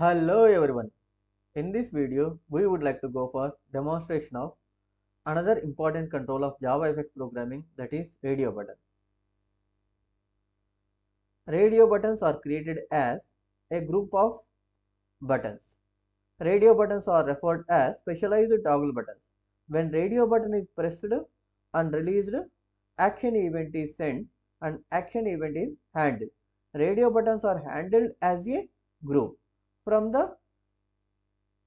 Hello everyone. In this video, we would like to go for demonstration of another important control of JavaFX programming, that is radio button. Radio buttons are created as a group of buttons. Radio buttons are referred as specialized toggle buttons. When radio button is pressed and released, action event is sent and action event is handled. Radio buttons are handled as a group. From the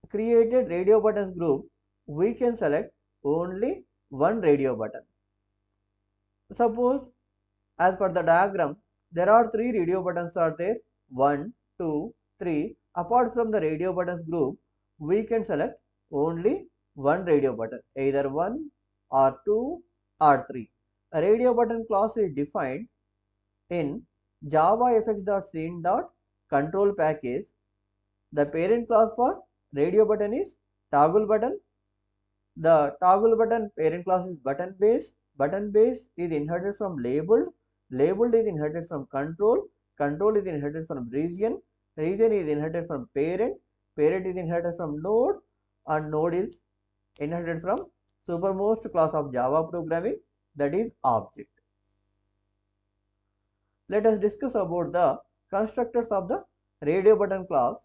created radio buttons group, we can select only one radio button. Suppose, as per the diagram, there are three radio buttons are there, 1, 2, 3. Apart from the radio buttons group, we can select only one radio button, either 1 or 2 or 3. A radio button class is defined in JavaFX.scene.control package. The parent class for radio button is toggle button. The toggle button parent class is button base. Button base is inherited from labeled. Labeled is inherited from control. Control is inherited from region. Region is inherited from parent. Parent is inherited from node. And node is inherited from supermost class of Java programming, that is object. Let us discuss about the constructors of the radio button class.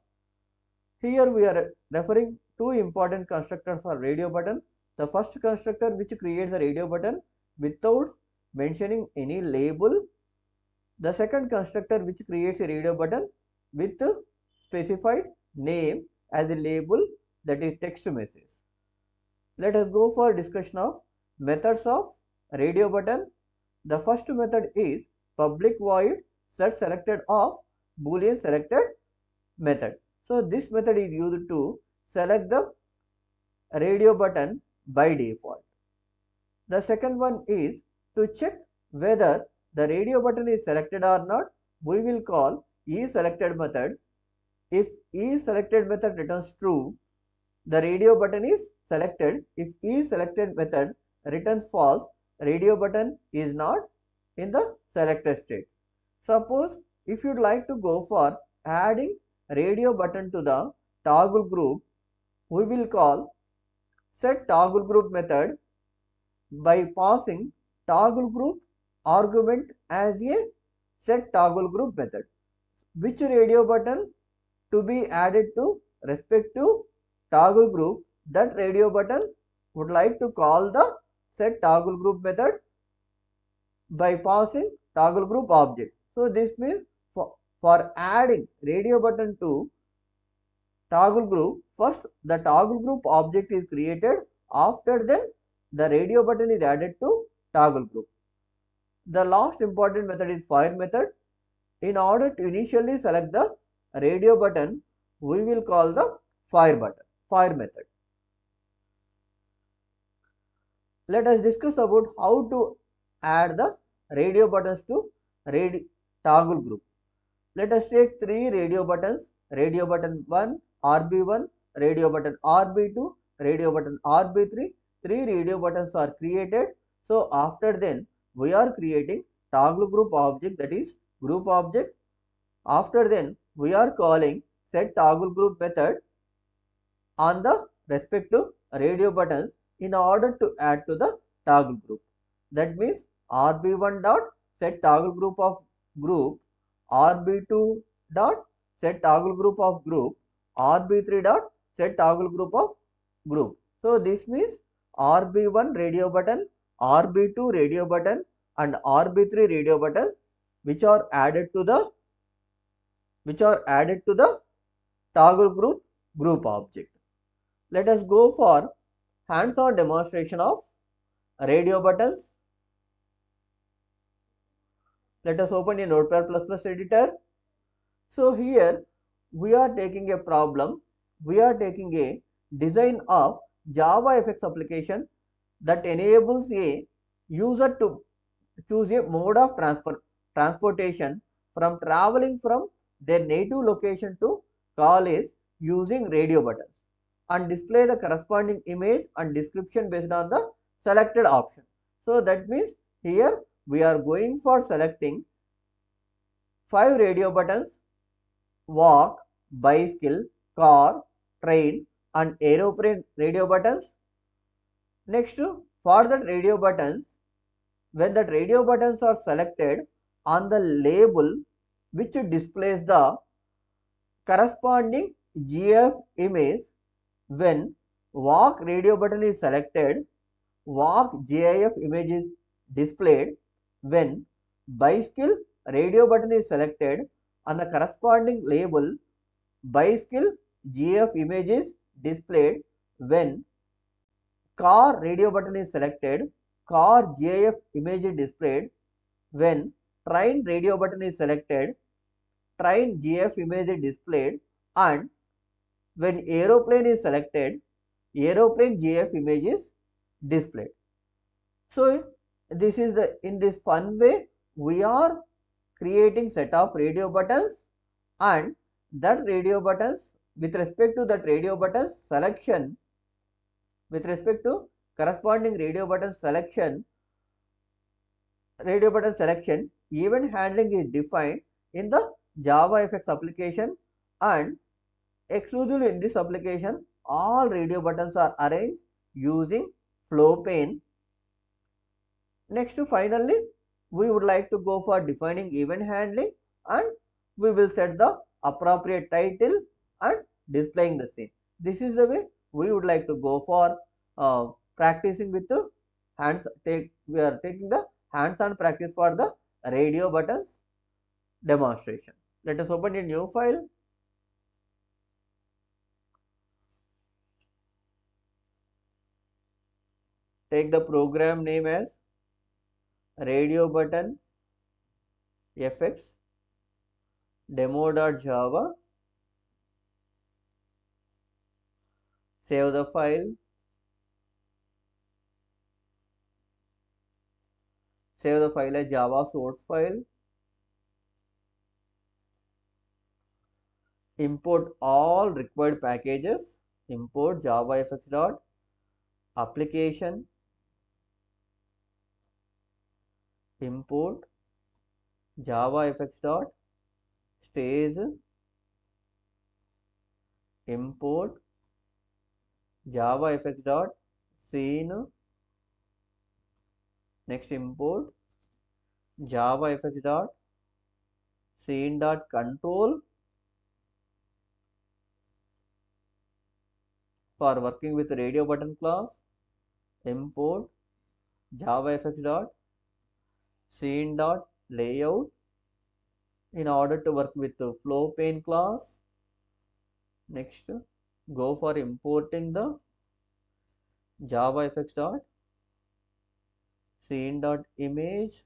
Here we are referring two important constructors for radio button. The first constructor which creates a radio button without mentioning any label. The second constructor which creates a radio button with specified name as a label, that is text message. Let us go for discussion of methods of radio button. The first method is public void set selected of boolean selected method. So this method is used to select the radio button by default. The second one is to check whether the radio button is selected or not. We will call isSelected method. If isSelected method returns true, the radio button is selected. If isSelected method returns false, radio button is not in the selected state. Suppose if you'd like to go for adding radio button to the toggle group, we will call set toggle group method by passing toggle group argument as a set toggle group method. Which radio button to be added to respective toggle group, that radio button would like to call the set toggle group method by passing toggle group object. So this means for adding radio button to toggle group, first the toggle group object is created, after then the radio button is added to toggle group. The last important method is fire method. In order to initially select the radio button, we will call the fire method. Let us discuss about how to add the radio buttons to toggle group. Let us take three radio buttons: radio button 1, RB1, radio button RB2, radio button RB3. Three radio buttons are created. So after then we are creating toggle group object, that is group object. After then we are calling set toggle group method on the respective radio buttons in order to add to the toggle group. That means RB1 dot set toggle group of group, RB2 dot set toggle group of group, RB3 dot set toggle group of group. So this means RB1 radio button, RB2 radio button and RB3 radio button which are added to the toggle group object. Let us go for hands-on demonstration of radio buttons. Let us open a Notepad++ editor. So here we are taking a problem. We are taking a design of JavaFX application that enables a user to choose a mode of transportation from traveling from their native location to college using radio buttons and display the corresponding image and description based on the selected option. So that means here we are going for selecting 5 radio buttons: walk, bicycle, car, train and aeroplane radio buttons. Next, for that radio buttons, when the radio buttons are selected on the label which displays the corresponding GIF image, when walk radio button is selected, walk GIF image is displayed. When bicycle radio button is selected, on the corresponding label bicycle GIF image is displayed. When car radio button is selected, car GIF image is displayed. When train radio button is selected, train GIF image is displayed. And when aeroplane is selected, aeroplane GIF image is displayed. So this is the, in this fun way we are creating set of radio buttons, and that radio buttons, with respect to that radio buttons selection, with respect to corresponding radio button selection, event handling is defined in the JavaFX application, and exclusively in this application all radio buttons are arranged using flow pane. Next, finally, we would like to go for defining event handling, and we will set the appropriate title and displaying the scene. This is the way we would like to go for practicing with the hands. We are taking the hands-on practice for the radio buttons demonstration. Let us open a new file. Take the program name as RadioButton FX demo.java. Save the file. Save the file as Java source file. Import all required packages. Import JavaFX.application. Import JavaFX.stage. Import JavaFX.scene. Next, import JavaFX.scene.control. For working with radio button class, import JavaFX.scene.layout. In order to work with the flow pane class, next go for importing the JavaFX.scene.image.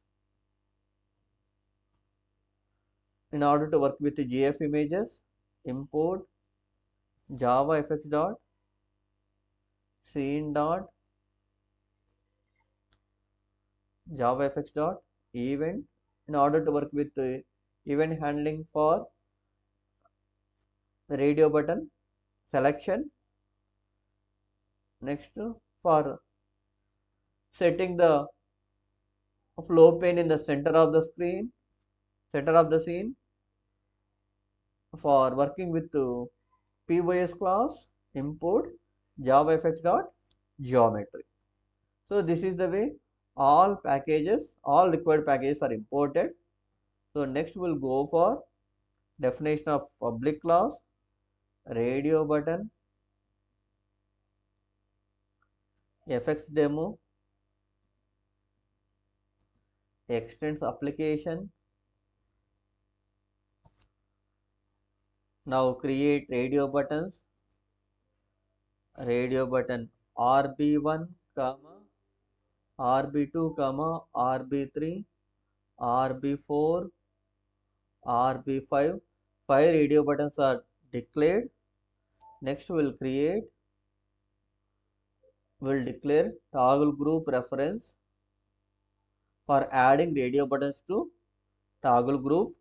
In order to work with the GIF images, import JavaFX.event. In order to work with the event handling for radio button selection. Next, for setting the flow pane in the center of the screen, center of the scene. For working with the POS class, import JavaFX.geometry. So this is the way all required packages are imported. So next we'll go for definition of public class, radio button FX demo, extends application. Now create radio buttons, radio button RB1, RB2, RB3, RB4, RB5. 5 radio buttons are declared. Next we'll declare toggle group reference for adding radio buttons to toggle group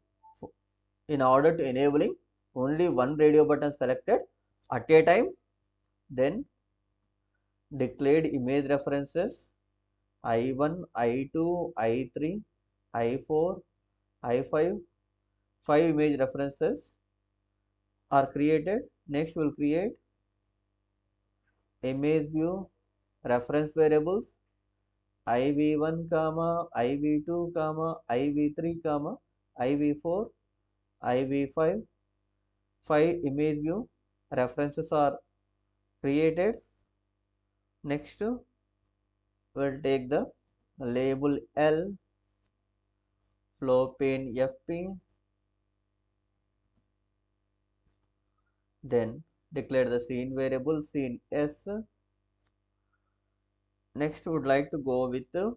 in order to enabling only one radio button selected at a time. Then declared image references I1, I2, I3, I4, I5. 5 image references are created. Next we'll create image view reference variables iv1 comma iv2 comma iv3 comma iv4 iv5. 5 image view references are created. Next we'll take the label L, flow pane FP, then declare the scene variable scene S. Next would like to go with the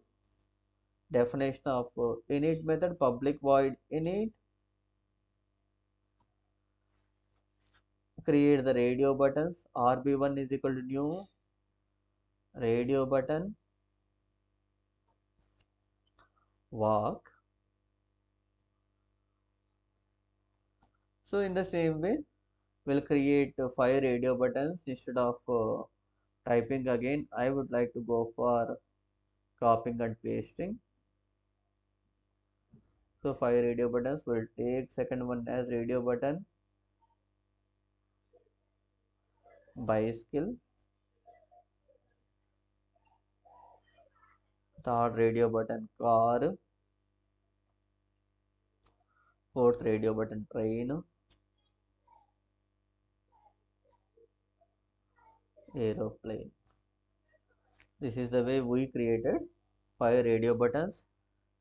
definition of init method public void init, create the radio buttons rb1 is equal to new radio button walk. So in the same way we'll create 5 radio buttons instead of typing again. I would like to go for copying and pasting. So 5 radio buttons will take second one as radio button bicycle, third radio button car, fourth radio button train, aeroplane. This is the way we created 5 radio buttons.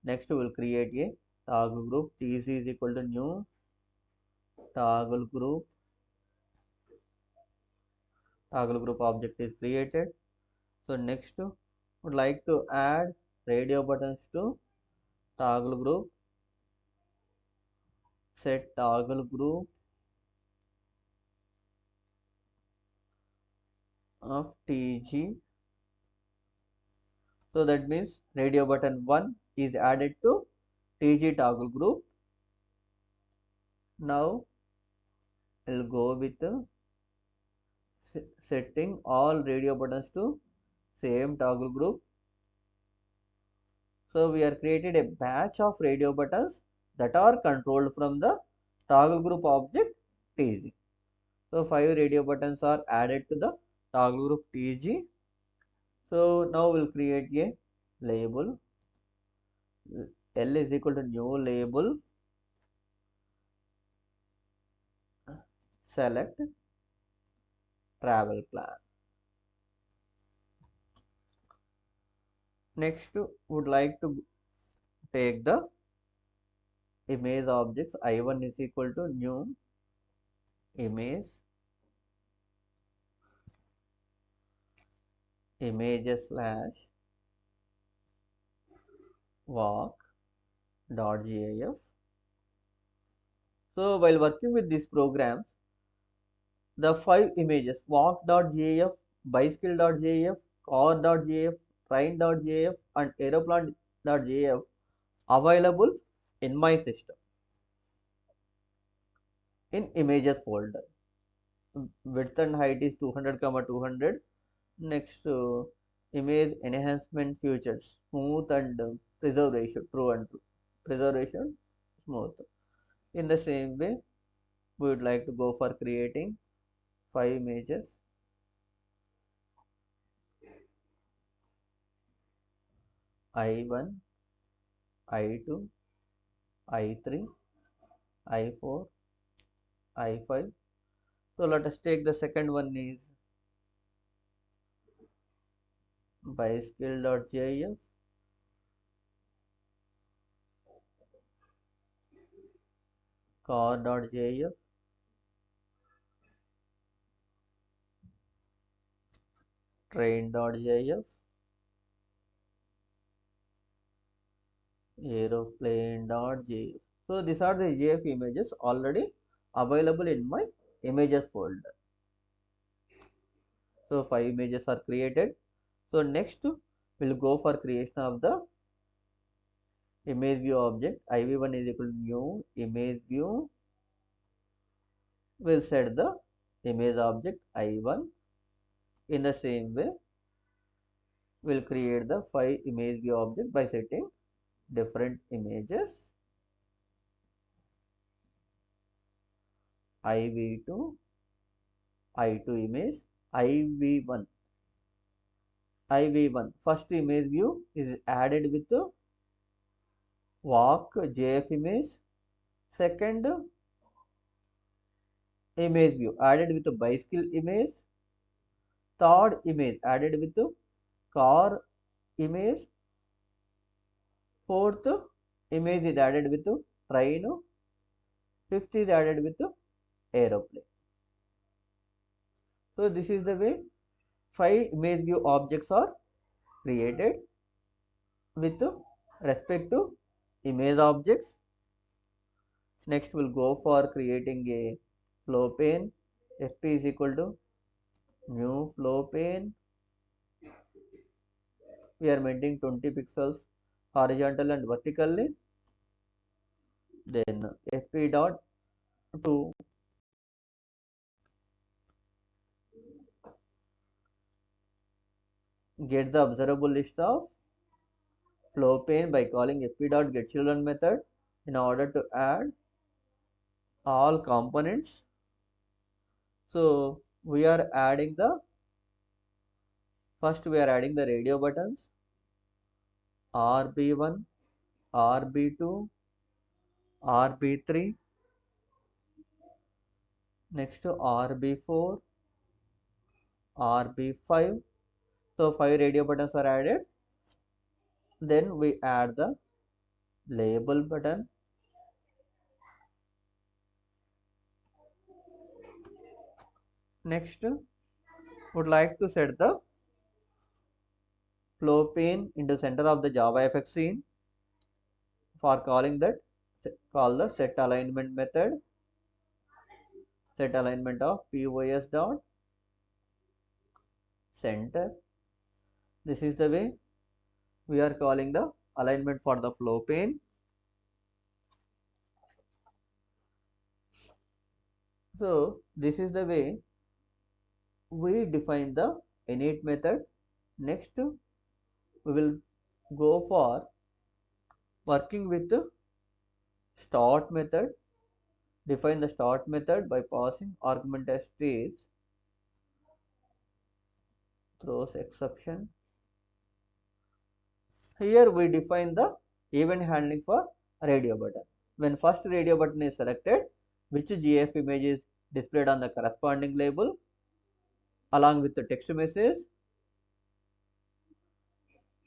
Next we will create a toggle group tc is equal to new toggle group. Toggle group object is created. So next would like to add radio buttons to toggle group. Set toggle group of tg. So that means radio button 1 is added to tg toggle group. Now I'll go with setting all radio buttons to same toggle group. So we are created a batch of radio buttons that are controlled from the toggle group object tg. So 5 radio buttons are added to the toggle group tg. So now we'll create a label L is equal to new label select travel plan. Next would like to take the image objects I1 is equal to new image images slash walk dot gif. So while working with these programs, the 5 images walk.gif, bicycle.gif, car.gif, train.gif and aeroplane.gif available in my system in images folder. Width and height is 200 comma 200. Next image enhancement features smooth and preservation true and true, preservation smooth. In the same way we would like to go for creating 5 images I1, I2, I3, I4, I5. So let us take the second one is bicycle.gif, car.gif, train.gif, aeroplane.gif. So these are the GIF images already available in my images folder. So 5 images are created. So next we'll go for creation of the image view object. iv1 is equal to new image view. We'll set the image object I1. In the same way, we'll create the 5 image view object by setting different images iv2, I2 image, IV1. IV1 first image view is added with walk JF image. Second image view added with bicycle image. Third image added with car image. Fourth image is added with train. Fifth is added with aeroplane. So this is the way 5 image view objects are created with respect to image objects. Next we'll go for creating a flow pane. FP is equal to new flow pane. We are maintaining 20 pixels horizontal and vertically. Then FP dot to get the observable list of flow pane by calling fp dot getChildren method in order to add all components. So we are adding the first we are adding the radio buttons RB1, RB2, RB3, next to RB4, RB5. So 5 radio buttons are added. Then we add the label button. Next would like to set the flow pane into center of the JavaFX scene. For calling that, call the set alignment method. Set alignment of POS dot center. This is the way we are calling the alignment for the flow pane. So this is the way we define the init method. Next we will go for working with the start method. Define the start method by passing argument as stage, throws exception. Here we define the event handling for radio button. When first radio button is selected, which GF image is displayed on the corresponding label along with the text message.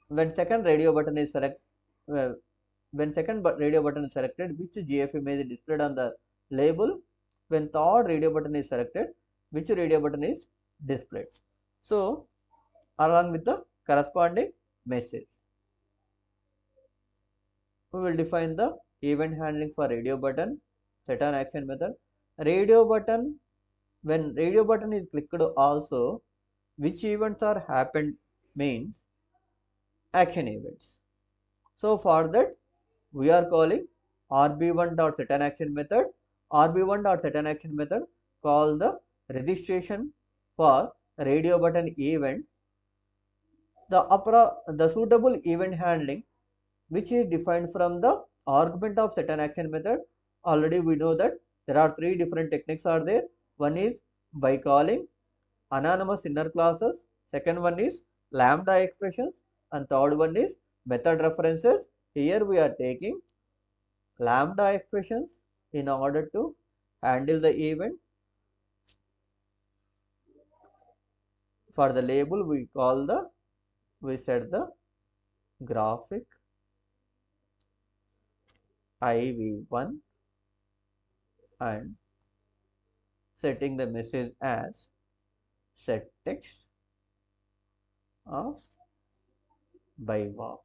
When second radio button is selected, which GF image is displayed on the label. When third radio button is selected, which radio button is displayed. So along with the corresponding message. We will define the event handling for radio button, set on action method. Radio button, when radio button is clicked also, which events are happened means action events. So for that we are calling RB1.setOnAction method. RB1.setOnAction method call the registration for radio button event. The suitable event handling which is defined from the argument of setOnAction method. Already we know that there are 3 different techniques are there. One is by calling anonymous inner classes, second one is lambda expressions, and third one is method references. Here we are taking lambda expressions in order to handle the event. For the label we set the graphic IV1 and setting the message as set text of by walk,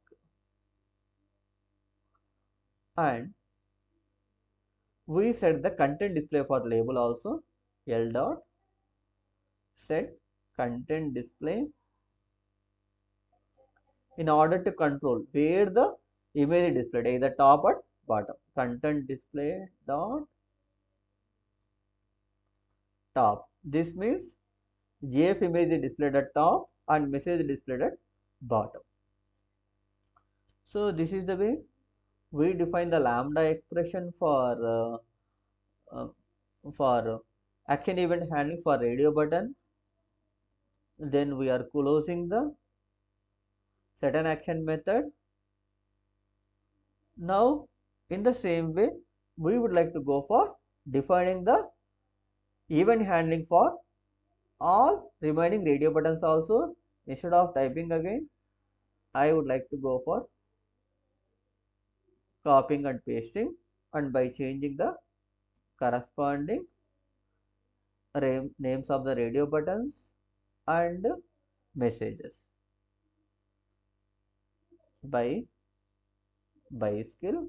and we set the content display for label also. L dot set content display in order to control where the image is displayed, either top or bottom. Content display dot top. This means GF image is displayed at top and message is displayed at bottom. So this is the way we define the lambda expression for action event handling for radio button. Then we are closing the set an action method. Now in the same way we would like to go for defining the event handling for all remaining radio buttons also. Instead of typing again, I would like to go for copying and pasting, and by changing the corresponding names of the radio buttons and messages by skill.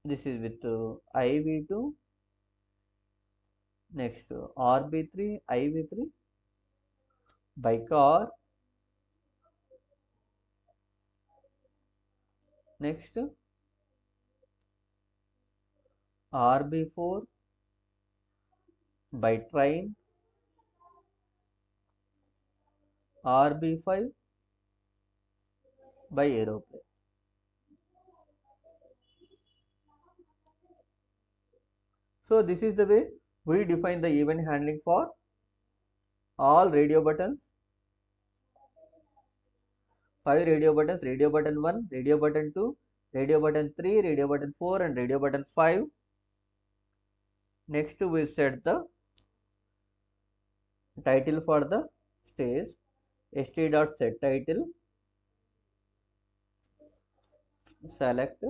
This is with IV2, next RB3, IV3 by car, next RB4 by train, RB5 by aeroplane. So this is the way we define the event handling for all radio buttons. 5 radio buttons: radio button 1, radio button 2, radio button 3, radio button 4 and radio button 5. Next we set the title for the stage, st.setTitle, select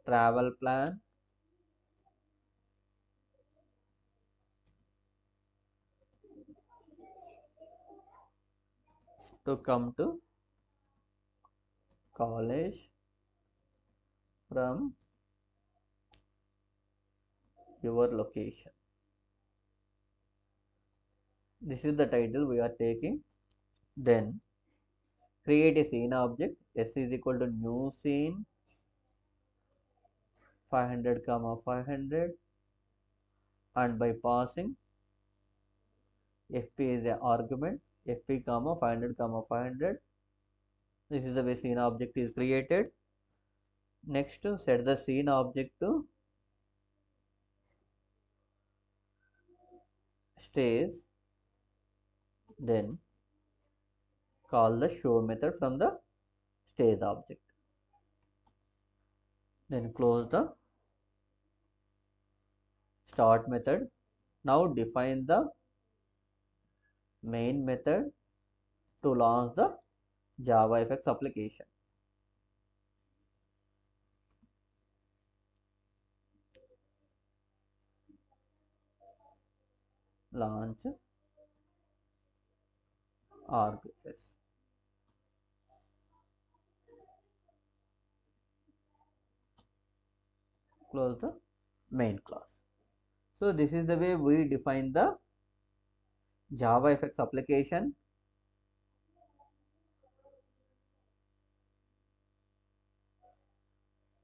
travel plan, to come to college from your location. This is the title we are taking. Then create a scene object. S is equal to new scene 500 comma 500, and by passing fp is an argument, fp comma 500 comma 500. This is the way scene object is created. Next set the scene object to stage, then call the show method from the stage object, then close the start method. Now define the main method to launch the JavaFX application. Launch RBFS. Close the main class. So this is the way we define the JavaFX application.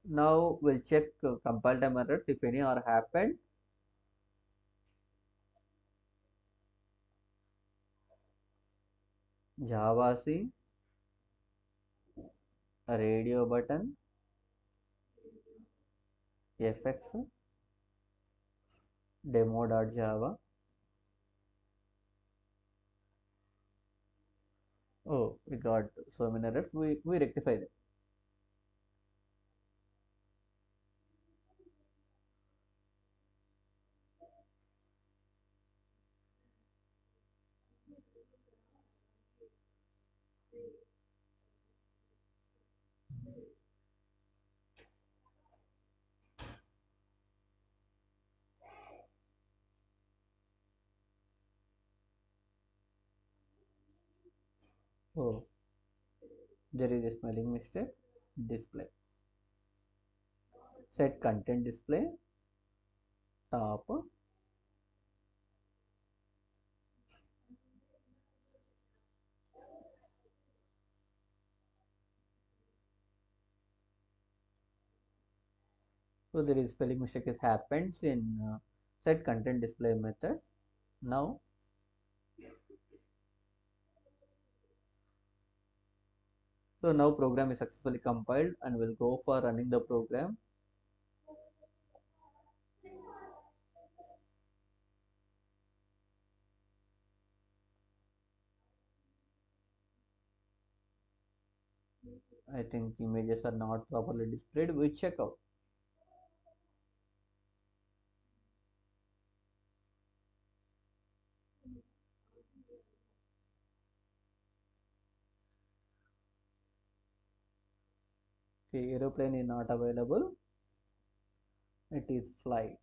Now we'll check compile time errors if any are happened. JavaC, radio button, fx, demo.java. Oh, we got so many errors. We rectify them. Oh, there is a spelling mistake. Display. Set content display top. So there is spelling mistake is happens in set content display method. Now So now program is successfully compiled and we'll go for running the program. I think images are not properly displayed. We check out. Okay, aeroplane is not available. It is flight.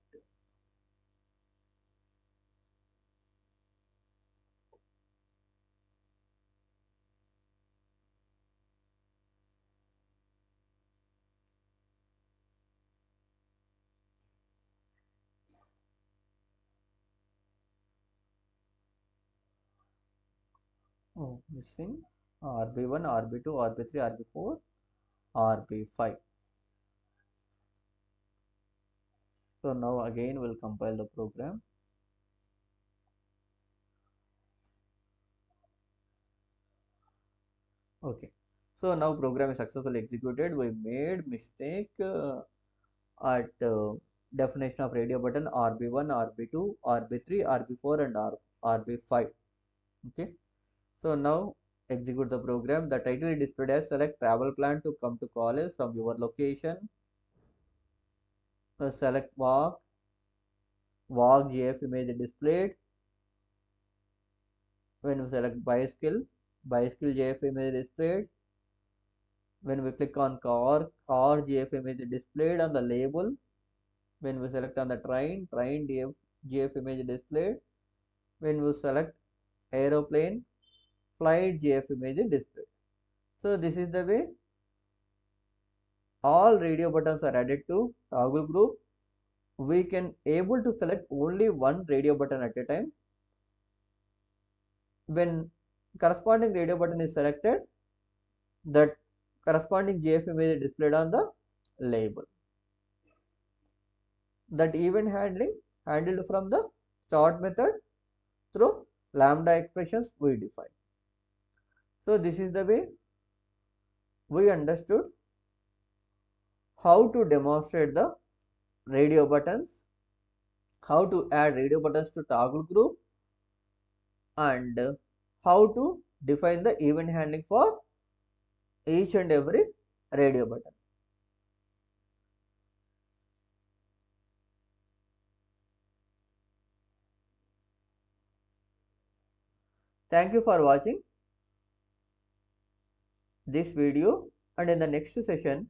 Oh, missing RB1, RB2, RB3, RB4, RB5. So now again we'll compile the program. Okay. So now program is successfully executed. We made mistake at definition of radio button RB1, RB2, RB3, RB4 and RB5. Okay. So now execute the program. The title is displayed as select travel plan to come to college from your location. Select walk GF image displayed. When we select bicycle GF image displayed. When we click on car GF image displayed on the label. When we select on the train GF image displayed. When we select aeroplane, flight GF image displayed. So this is the way all radio buttons are added to toggle group. We can able to select only one radio button at a time. When corresponding radio button is selected, that corresponding GF image is displayed on the label. That event handling handled from the sort method through lambda expressions we define. So this is the way we understood how to demonstrate the radio buttons, how to add radio buttons to toggle group, and how to define the event handling for each and every radio button. Thank you for watching this video, and in the next session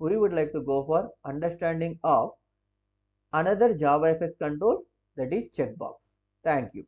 we would like to go for understanding of another JavaFX control, that is checkbox. Thank you.